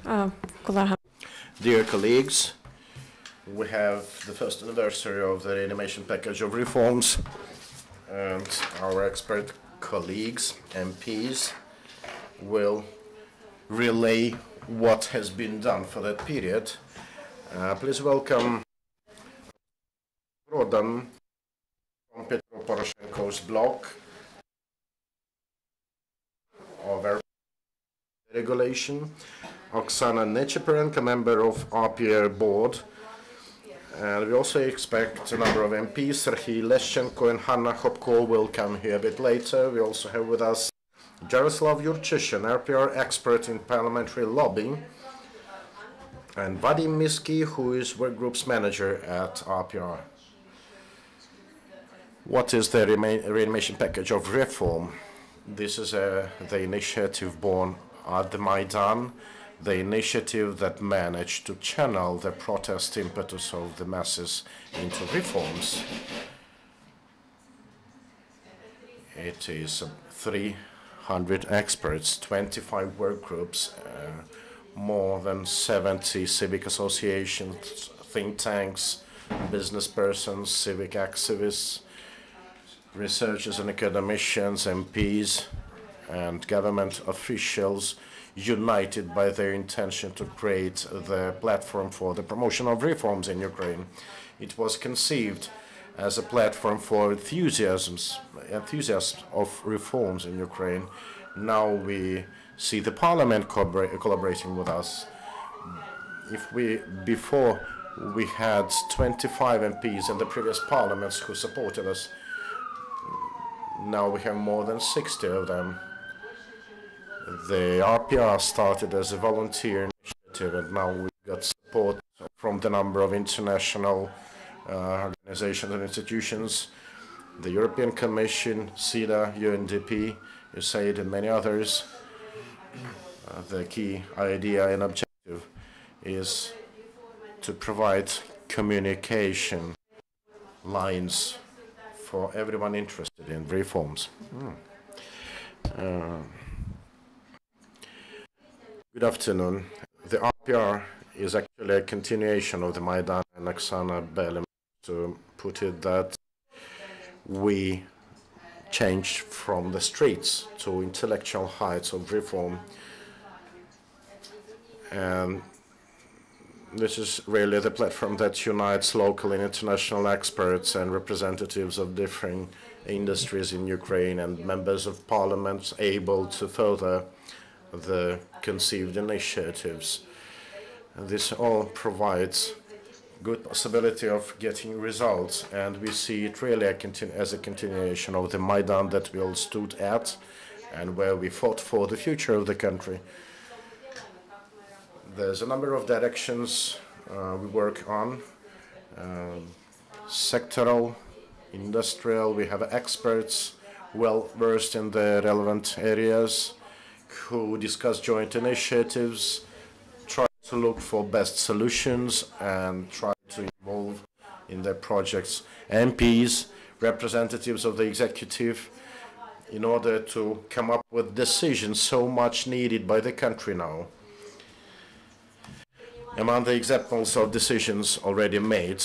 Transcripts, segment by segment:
Dear colleagues, we have the first anniversary of the Reanimation Package of Reforms, and our expert colleagues, MPs, will relay what has been done for that period. Please welcome Prodan from Petro Poroshenko's Bloc of deregulation, Oksana Nechyporenko, member of RPR board, and we also expect a number of MPs. Serhiy, Leshchenko and Hanna Hopko will come here a bit later. We also have with us Yaroslav Yurshychyn, RPR expert in parliamentary lobbying, and Vadym Miskyi, who is workgroup's manager at RPR. What is the Reanimation Package of Reform? This is the initiative born at the Maidan, the initiative that managed to channel the protest impetus of the masses into reforms. It is 300 experts, 25 work groups, more than 70 civic associations, think tanks, business persons, civic activists, researchers and academicians, MPs, and government officials united by their intention to create the platform for the promotion of reforms in Ukraine. It was conceived as a platform for enthusiasts of reforms in Ukraine. Now we see the parliament collaborating with us. Before we had 25 MPs in the previous parliaments who supported us. Now we have more than 60 of them. The RPR started as a volunteer initiative, and now we got support from the number of international organizations and institutions, the European Commission, SIDA, UNDP, USAID, and many others. The key idea and objective is to provide communication lines for everyone interested in reforms. Good afternoon. The RPR is actually a continuation of the Maidan, and Oksana barely to put it that we changed from the streets to intellectual heights of reform. And this is really the platform that unites local and international experts and representatives of different industries in Ukraine and members of parliament able to further the conceived initiatives. This all provides good possibility of getting results, and we see it really as a continuation of the Maidan that we all stood at and where we fought for the future of the country. There's a number of directions we work on, sectoral, industrial. We have experts well versed in the relevant areas who discuss joint initiatives, try to look for best solutions, and try to involve in their projects MPs, representatives of the executive, in order to come up with decisions so much needed by the country now. Among the examples of decisions already made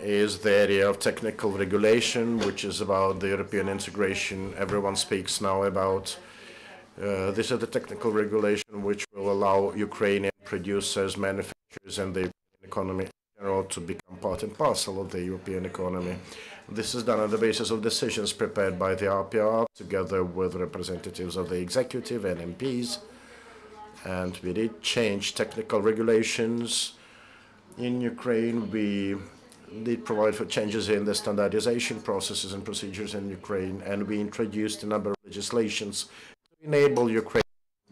is the area of technical regulation, which is about the European integration everyone speaks now about. This is the technical regulation which will allow Ukrainian producers, manufacturers, and the economy in general to become part and parcel of the European economy. This is done on the basis of decisions prepared by the RPR together with representatives of the executive and MPs. And we did change technical regulations in Ukraine. We did provide for changes in the standardization processes and procedures in Ukraine, and we introduced a number of legislations to enable Ukrainian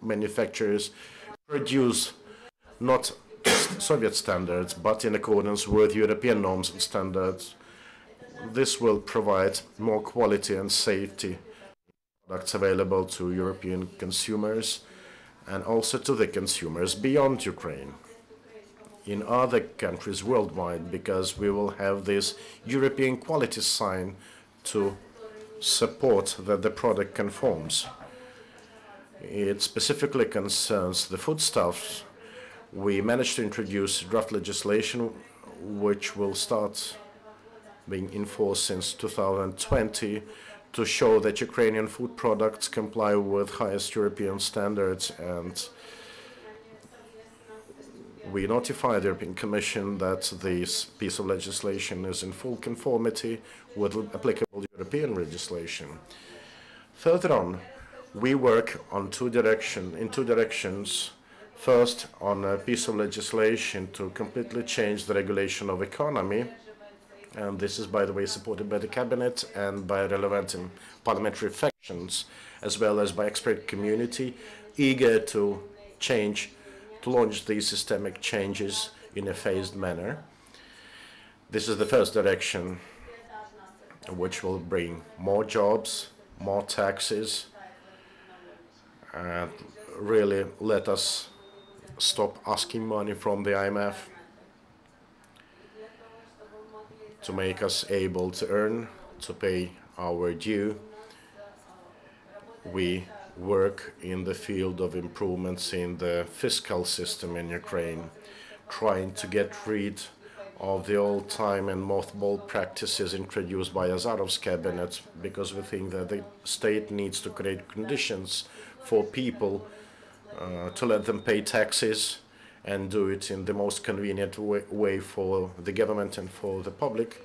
manufacturers to produce not Soviet standards, but in accordance with European norms and standards. This will provide more quality and safety products available to European consumers and also to the consumers beyond Ukraine, in other countries worldwide, because we will have this European quality sign to support that the product conforms. It specifically concerns the foodstuffs We managed to introduce draft legislation which will start being enforced since 2020 to show that Ukrainian food products comply with highest European standards, and we notified the European Commission that this piece of legislation is in full conformity with applicable European legislation. Further on, we work in two directions. First, on a piece of legislation to completely change the regulation of economy, and this is, by the way, supported by the cabinet and by relevant parliamentary factions, as well as by expert community, eager to launch these systemic changes in a phased manner. This is the first direction, which will bring more jobs, more taxes, and really let us stop asking money from the IMF, to make us able to earn, to pay our due. We work in the field of improvements in the fiscal system in Ukraine, trying to get rid of the old-time and mothball practices introduced by Azarov's cabinet, because we think that the state needs to create conditions for people to let them pay taxes and do it in the most convenient way for the government and for the public.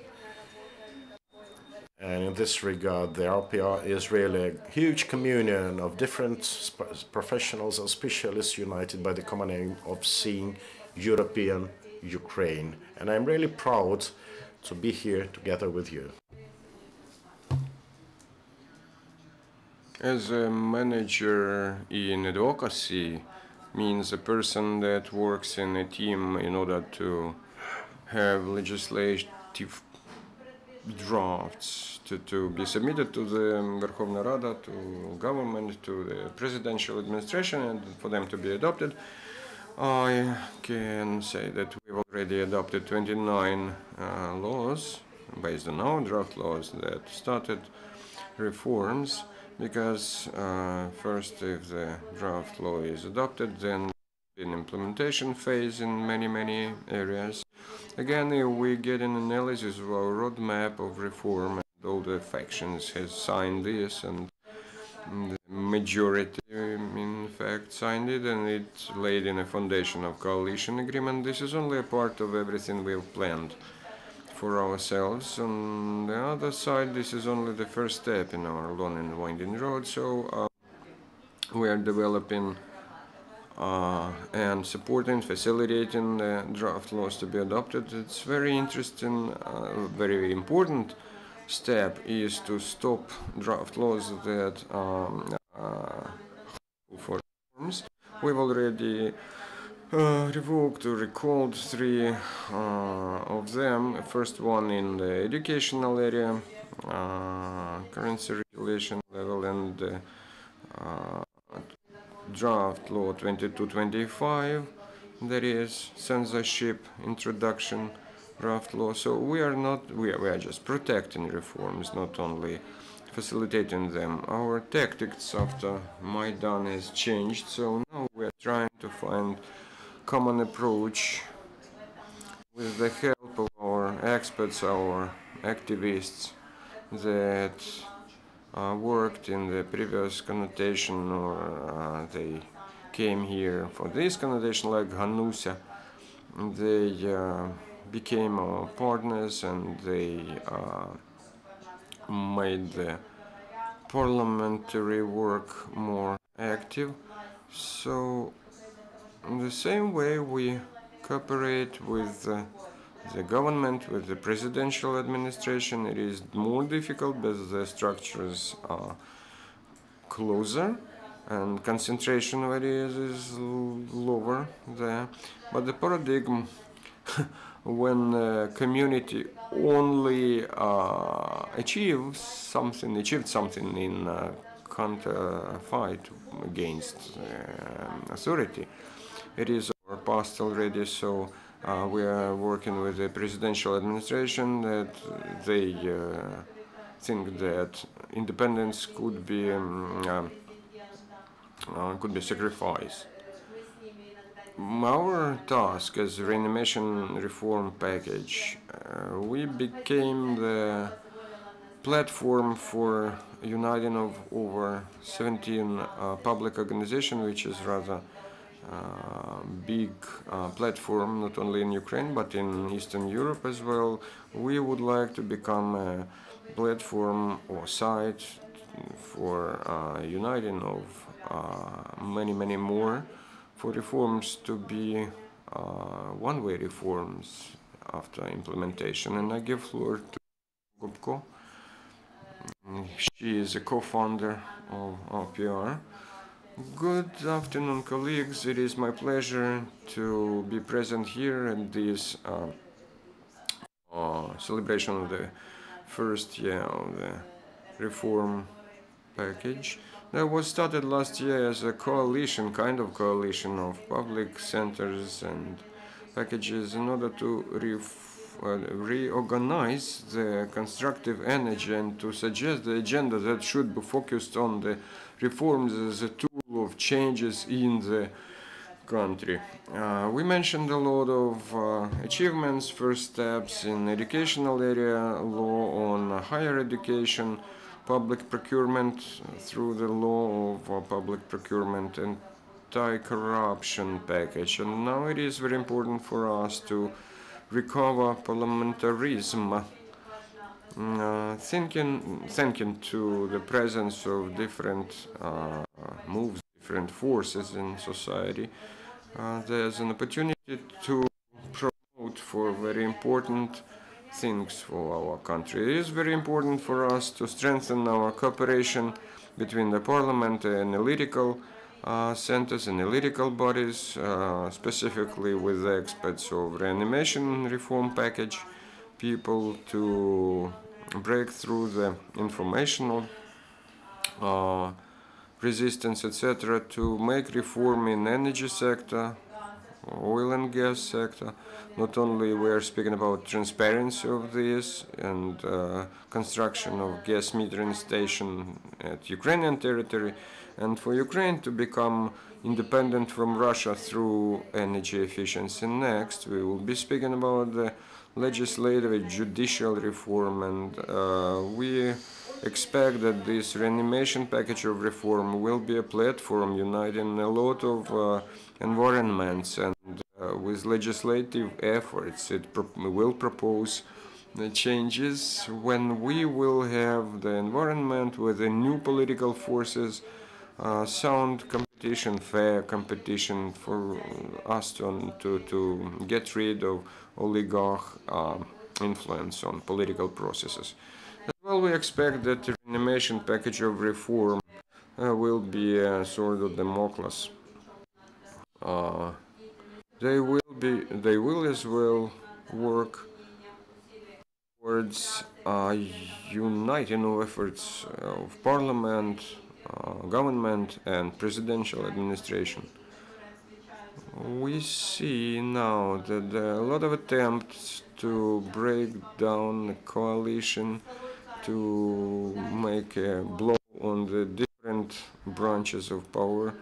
And in this regard, the RPR is really a huge communion of different professionals and specialists united by the common aim of seeing European Ukraine. And I'm really proud to be here together with you. As a manager in advocacy means a person that works in a team in order to have legislative drafts to be submitted to the Verkhovna Rada, to government, to the presidential administration, and for them to be adopted. I can say that we've already adopted 29 laws based on our draft laws that started reforms, because first, if the draft law is adopted, then in implementation phase in many areas. Again, we get an analysis of our roadmap of reform, and all the factions has signed this, and the majority, in fact, signed it, and it laid in a foundation of coalition agreement. This is only a part of everything we've planned for ourselves. On the other side, this is only the first step in our long and winding road. So we are developing and supporting, facilitating the draft laws to be adopted. It's very interesting, very important step is to stop draft laws that for reforms. We've already revoked or recalled 3 of them. First one in the educational area, currency regulation level, and draft law 2225, that is censorship introduction draft law. So we are just protecting reforms, not only facilitating them. Our tactics after Maidan has changed, so now we are trying to find common approach with the help of our experts, our activists that worked in the previous connotation, or they came here for this connotation, like Hanusa. They became our partners, and they made the parliamentary work more active. So in the same way we cooperate with the government, with the presidential administration. It is more difficult because the structures are closer and concentration of areas is lower there. But the paradigm when the community only achieved something in counter fight against authority, it is our past already. So we are working with the presidential administration that they think that independence could be sacrificed. our task as Reanimation Reform Package, we became the platform for uniting of over 17 public organizations, which is rather big platform, not only in Ukraine but in Eastern Europe as well. We would like to become a platform or site for uniting of many more, for reforms to be one-way reforms after implementation. And I give floor to Hopko. She is a co-founder of RPR. Good afternoon, colleagues. It is my pleasure to be present here at this celebration of the first year of the reform package that was started last year as a coalition, kind of coalition of public centers and packages in order to reorganize the constructive energy and to suggest the agenda that should be focused on the reforms as a tool of changes in the country. We mentioned a lot of achievements, first steps in educational area, law on higher education, public procurement through the law of public procurement, and anti-corruption package. And now it is very important for us to recover parliamentarism, thanking to the presence of different moves, different forces in society. There's an opportunity to promote for very important things for our country. It is very important for us to strengthen our cooperation between the parliament and analytical centers, analytical bodies, specifically with the experts of Reanimation Reform Package, people to break through the informational resistance, etc., to make reform in energy sector, oil and gas sector. Not only we are speaking about transparency of this and construction of gas metering station at Ukrainian territory, and for Ukraine to become independent from Russia through energy efficiency. Next, we will be speaking about the legislative and judicial reform, and we expect that this reanimation package of reform will be a platform uniting a lot of environments, and with legislative efforts it will propose the changes when we will have the environment with the new political forces, sound competition, fair competition for us to get rid of oligarch influence on political processes. As well, we expect that the reanimation package of reform will be a sort of Damocles. They will as well work towards uniting of efforts of parliament, government, and presidential administration. We see now that there are a lot of attempts to break down the coalition, to make a blow on the different branches of power,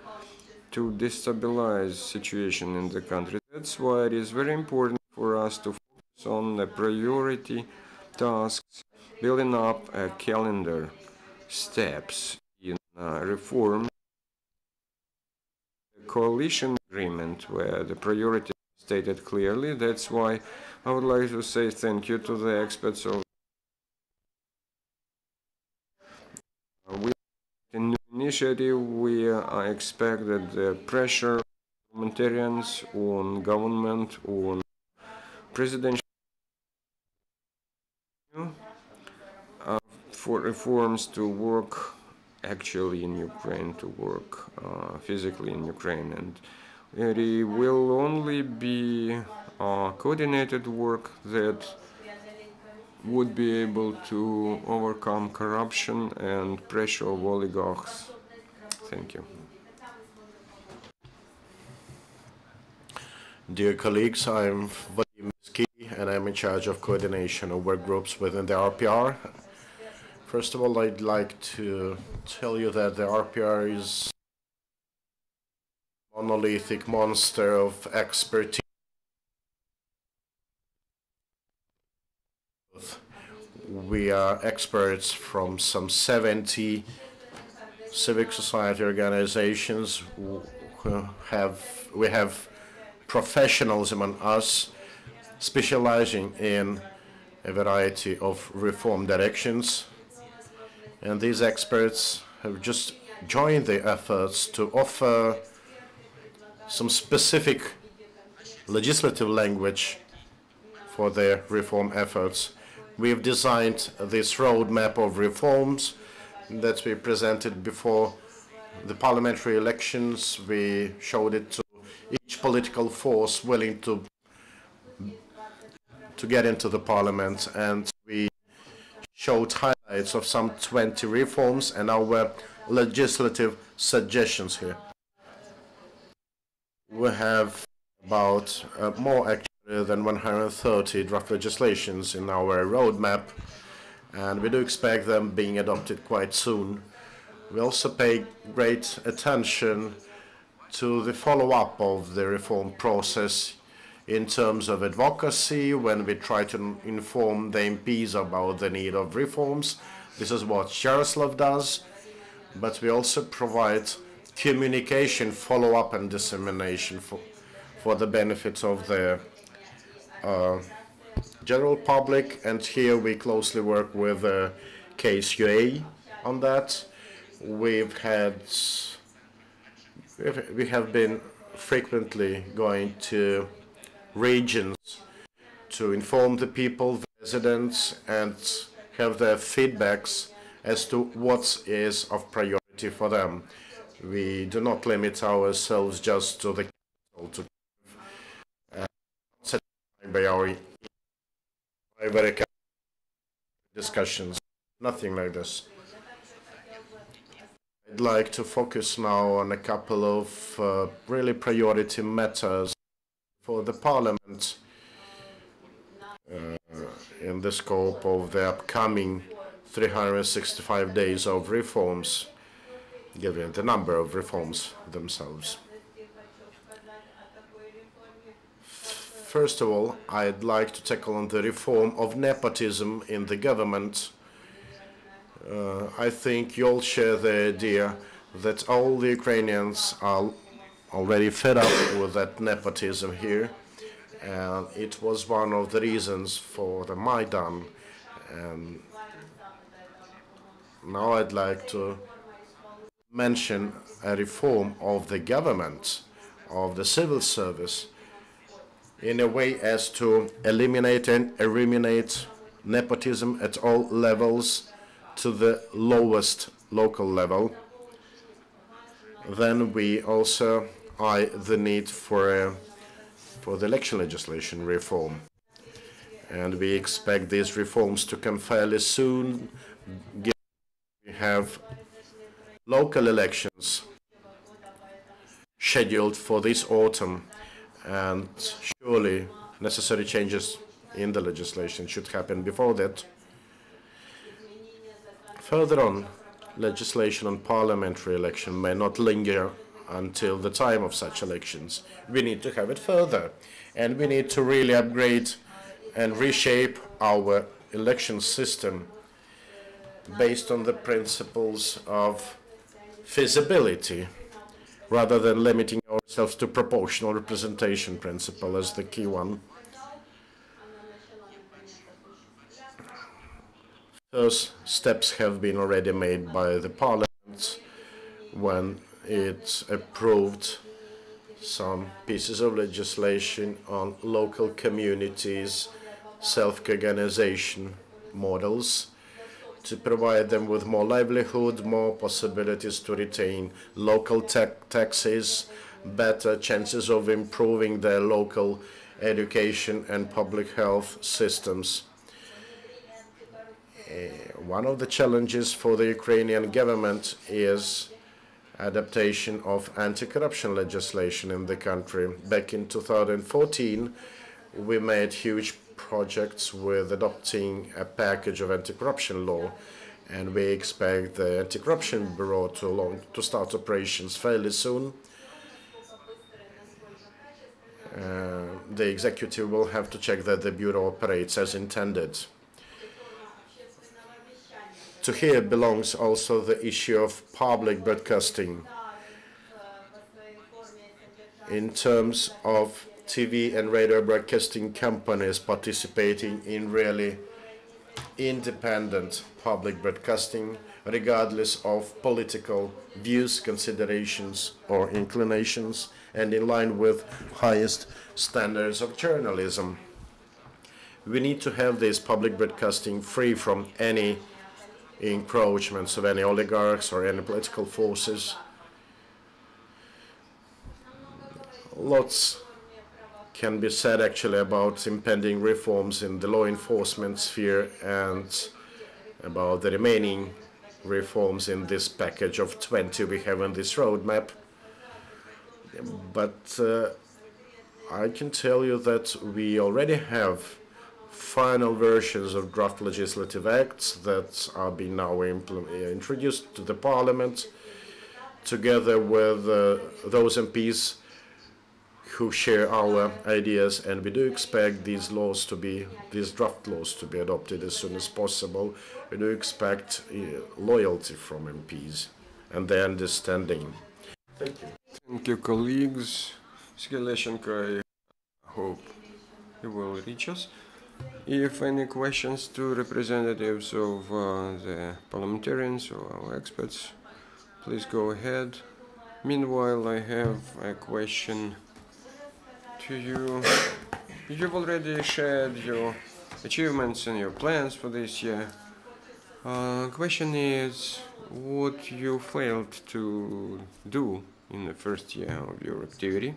to destabilize situation in the country. That's why it is very important for us to focus on the priority tasks, building up a calendar, steps in reform, the coalition agreement where the priority is stated clearly. That's why I would like to say thank you to the experts of initiative. We expect that the pressure of parliamentarians on government, on presidential for reforms to work actually in Ukraine, to work physically in Ukraine, and it will only be coordinated work that would be able to overcome corruption and pressure of oligarchs. Thank you. Dear colleagues, I'm Vadym Miskyi, and I'm in charge of coordination of work groups within the RPR. First of all, I'd like to tell you that the RPR is one monolithic monster of expertise. We are experts from some 70 civic society organizations. We have professionals among us specializing in a variety of reform directions. And these experts have just joined the efforts to offer some specific legislative language for their reform efforts. We've designed this roadmap of reforms that we presented before the parliamentary elections. We showed it to each political force willing to get into the parliament, and we showed highlights of some 20 reforms and our legislative suggestions here. We have about more actually than 130 draft legislations in our roadmap, and we do expect them being adopted quite soon. We also pay great attention to the follow-up of the reform process in terms of advocacy, when we try to inform the MPs about the need of reforms. This is what Yaroslav does, but we also provide communication, follow-up and dissemination for the benefit of the general public, and here we closely work with KSUA on that. We have been frequently going to regions to inform the people, the residents, and have their feedbacks as to what is of priority for them. We do not limit ourselves just to the capital, by our private discussions, nothing like this. I'd like to focus now on a couple of really priority matters for the Parliament in the scope of the upcoming 365 days of reforms, given the number of reforms themselves. First of all, I'd like to tackle on the reform of nepotism in the government. I think you all share the idea that all the Ukrainians are already fed up with that nepotism here, and it was one of the reasons for the Maidan. And now I'd like to mention a reform of the government, of the civil service, in a way as to eliminate and eliminate nepotism at all levels to the lowest local level. Then we also eye the need for the election legislation reform. And we expect these reforms to come fairly soon, given we have local elections scheduled for this autumn, and surely necessary changes in the legislation should happen before that. Further on, legislation on parliamentary election may not linger until the time of such elections. We need to have it further, and we need to really upgrade and reshape our election system based on the principles of feasibility, rather than limiting ourselves to proportional representation principle as the key one. Those steps have been already made by the Parliament when it approved some pieces of legislation on local communities, self-organization models, to provide them with more livelihood, more possibilities to retain local taxes, better chances of improving their local education and public health systems. One of the challenges for the Ukrainian government is adaptation of anti-corruption legislation in the country. Back in 2014, we made huge projects with adopting a package of anti-corruption law, and we expect the Anti-Corruption Bureau to start operations fairly soon. the executive will have to check that the bureau operates as intended. To here belongs also the issue of public broadcasting in terms of TV and radio broadcasting companies participating in really independent public broadcasting, regardless of political views, considerations, or inclinations, and in line with highest standards of journalism. We need to have this public broadcasting free from any encroachments of any oligarchs or any political forces. Lots can be said actually about impending reforms in the law enforcement sphere and about the remaining reforms in this package of 20 we have in this roadmap. But I can tell you that we already have final versions of draft legislative acts that are being now introduced to the parliament, together with those MPs who share our ideas, and we do expect these draft laws to be adopted as soon as possible. We do expect loyalty from MPs and their understanding. Thank you. Thank you, colleagues. Leshchenko, I hope he will reach us. If any questions to representatives of the parliamentarians or our experts, please go ahead. Meanwhile, I have a question to you. You've already shared your achievements and your plans for this year. Question is, what you failed to do in the first year of your activity,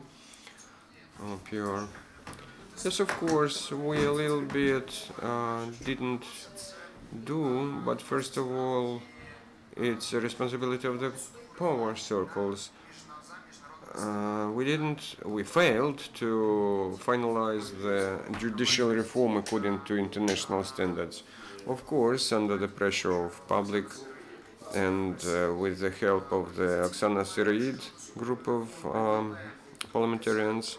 Yes, of course, we a little bit didn't do, but first of all, it's a responsibility of the power circles. We failed to finalize the judicial reform according to international standards. Of course, under the pressure of public and with the help of the Oksana Serhiy group of parliamentarians,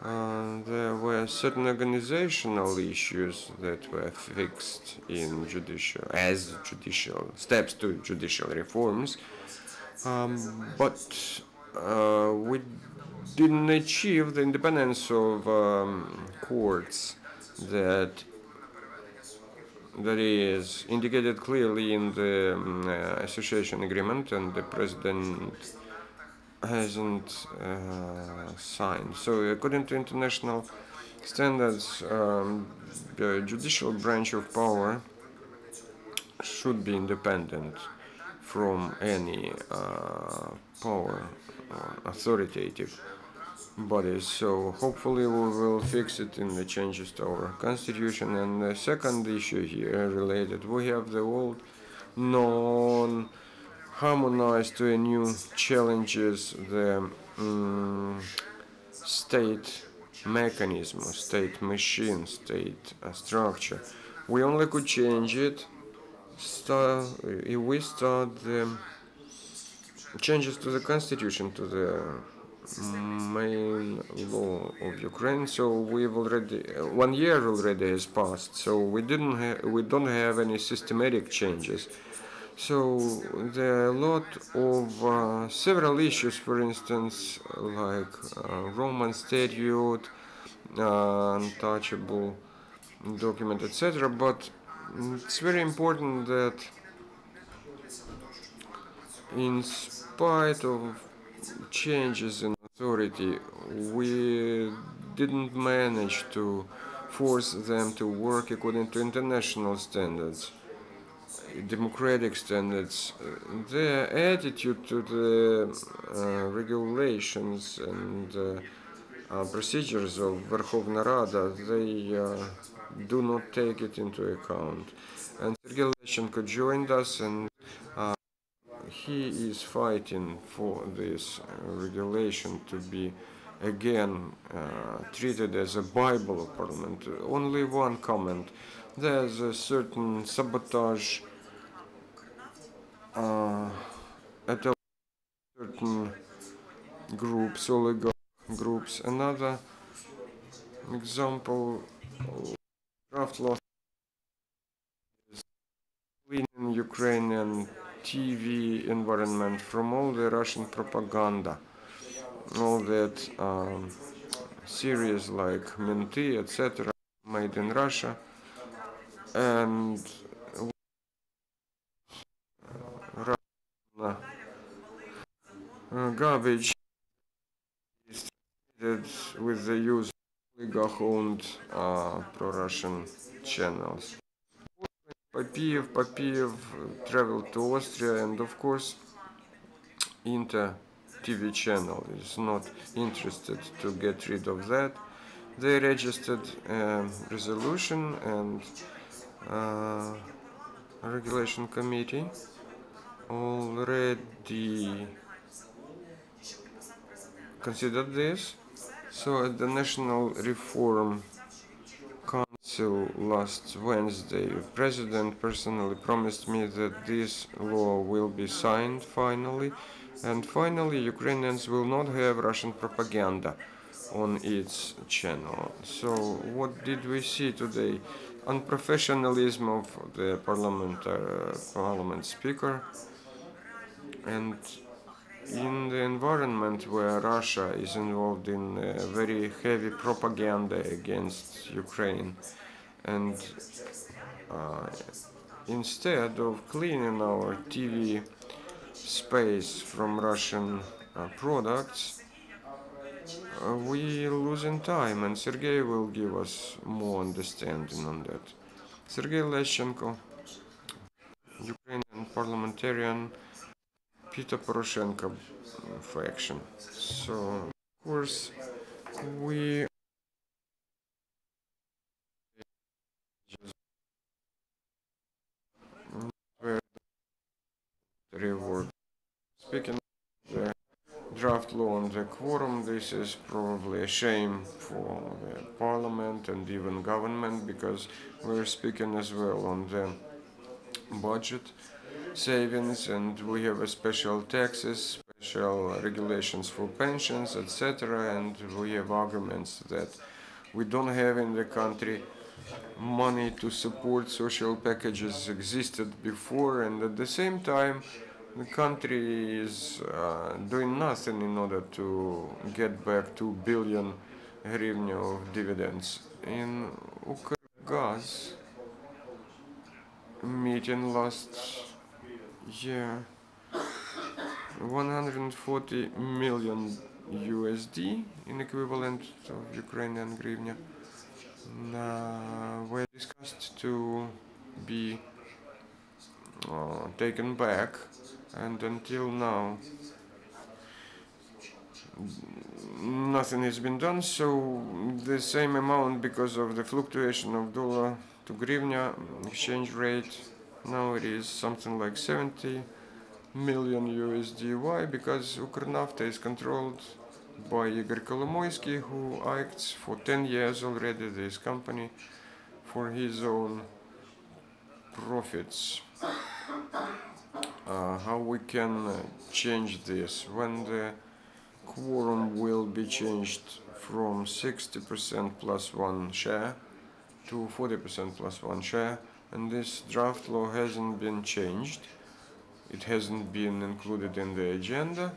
there were certain organizational issues that were fixed in judicial steps to judicial reforms, but we didn't achieve the independence of courts that is indicated clearly in the association agreement, and the president hasn't signed. So according to international standards, the judicial branch of power should be independent from any power or authoritative bodies. So hopefully we will fix it in the changes to our constitution. And the second issue here related, we have the old non-harmonized to a new challenges, the state mechanism, state machine, state structure. We only could change it if we start the changes to the constitution, to the main law of Ukraine. So we've already 1 year already has passed. So we don't have any systematic changes. So there are a lot of several issues, for instance, like Roman statute, untouchable document, etc. But it's very important that in spite of changes in authority, we didn't manage to force them to work according to international standards, democratic standards. Their attitude to the regulations and procedures of Verkhovna Rada, they do not take it into account. And Serhiy Leshchenko joined us, and he is fighting for this regulation to be again treated as a Bible of Parliament. Only one comment: there's a certain sabotage at certain groups, oligarch groups. Another Example, draft law is cleaning Ukrainian TV environment from all the Russian propaganda, all that series like Menty, etc., made in Russia, and Russian garbage is treated with the use of oligarch-owned pro-Russian channels. Popiev traveled to Austria, and of course, Inter TV channel is not interested to get rid of that. They registered a resolution, and regulation committee already considered this. So at the National Reform Council last Wednesday, the President personally promised me that this law will be signed finally, and finally Ukrainians will not have Russian propaganda on its channel. So what did we see today? Unprofessionalism of the parliament speaker, and in the environment where Russia is involved in very heavy propaganda against Ukraine, and instead of cleaning our TV space from Russian products, we are losing time, and Serhiy will give us more understanding on that. Serhiy Leshchenko, Ukrainian parliamentarian, Petro Poroshenko faction. So, of course, we were reward. Speaking of the draft law on the quorum, this is probably a shame for the parliament and even government, because we're speaking as well on the budget savings, and we have a special taxes, special regulations for pensions, etc., and we have arguments that we don't have in the country money to support social packages existed before, and at the same time the country is doing nothing in order to get back 2 billion hryvnia of dividends. In Ukrgaz meeting last year, 140 million USD in equivalent of Ukrainian hryvnia were discussed to be taken back, and until now nothing has been done. So the same amount, because of the fluctuation of dollar to hryvnia exchange rate, now it is something like 70 million USD. Why? Because Ukernafta is controlled by Igor Kolomoisky, who acts for 10 years already this company for his own profits. How we can change this? When the quorum will be changed from 60% plus one share to 40% plus one share, and this draft law hasn't been changed. It hasn't been included in the agenda.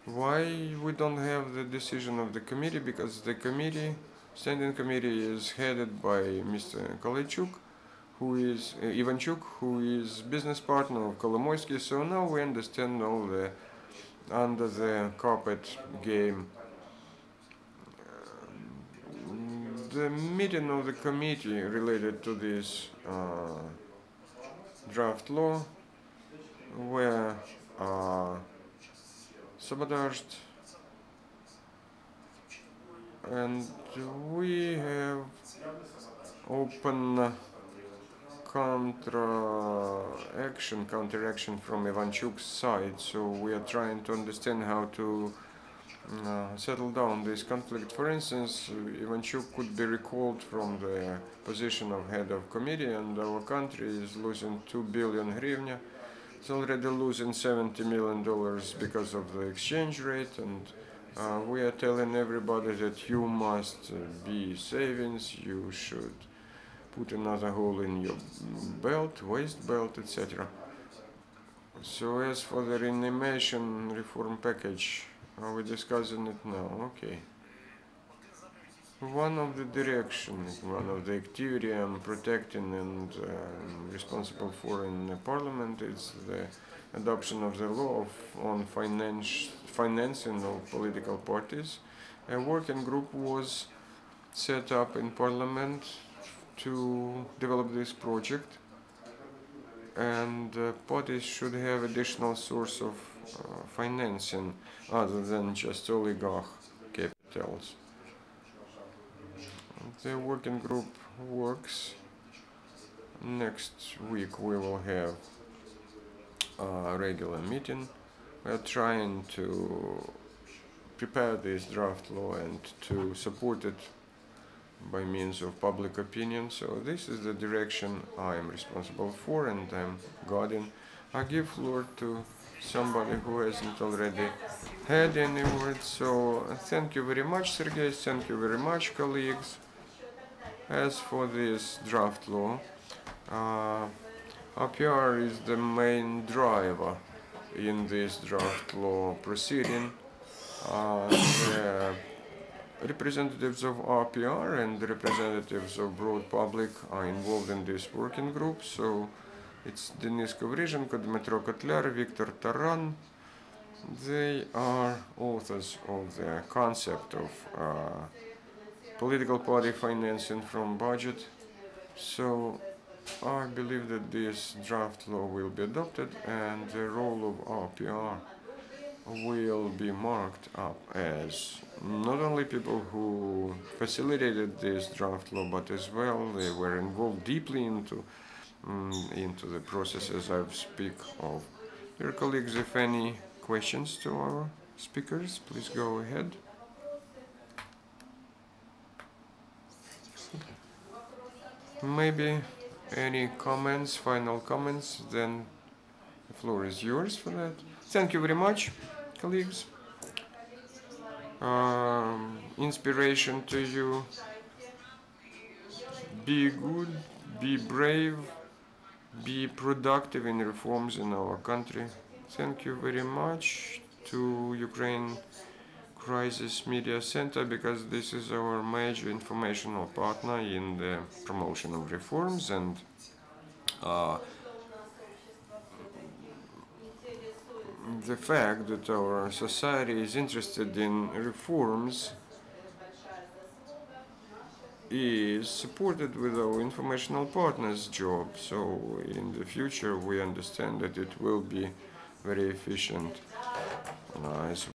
Why we don't have the decision of the committee? Because the standing committee is headed by Mr. Kolaychuk, who is Ivanchuk, who is business partner of Kolomoisky. So now we understand all the under the carpet game. The meeting of the committee related to this draft law were sabotaged, and we have open counteraction from Ivanchuk's side. So we are trying to understand how to settle down this conflict. For instance, Ivanchuk could be recalled from the position of head of committee, and our country is losing 2 billion hryvnia. It's already losing $70 million because of the exchange rate, and We are telling everybody that you must be savings, you should put another hole in your belt, waist belt, etc. So as for the reanimation reform package, are we discussing it now? Okay. One of the directions, one of the activity I'm protecting and responsible for in the parliament is the adoption of the law on financing of political parties. A working group was set up in parliament to develop this project, and parties should have additional source of financing other than just oligarch capitals. The working group works. Next week we will have a regular meeting. We are trying to prepare this draft law and to support it by means of public opinion. So this is the direction I am responsible for and I'm guarding. I give floor to somebody who hasn't already had any words. So thank you very much, Serhiy. Thank you very much, colleagues. As for this draft law, APR is the main driver in this draft law proceeding. The representatives of RPR and the representatives of broad public are involved in this working group. So it's Denis Kovrizhenko, Dmitro Kotlyar, Viktor Taran. They are authors of the concept of political party financing from budget. So I believe that this draft law will be adopted and the role of RPR will be marked up as not only people who facilitated this draft law, but as well they were involved deeply into the processes I speak of. Dear colleagues, if any questions to our speakers, please go ahead. Maybe any comments, final comments, then the floor is yours for that. Thank you very much, colleagues. Inspiration to you. Be good, be brave, be productive in reforms in our country. Thank you very much to Ukraine Crisis Media Center, because this is our major informational partner in the promotion of reforms, and the fact that our society is interested in reforms is supported with our informational partners' job. So in the future we understand that it will be very efficient as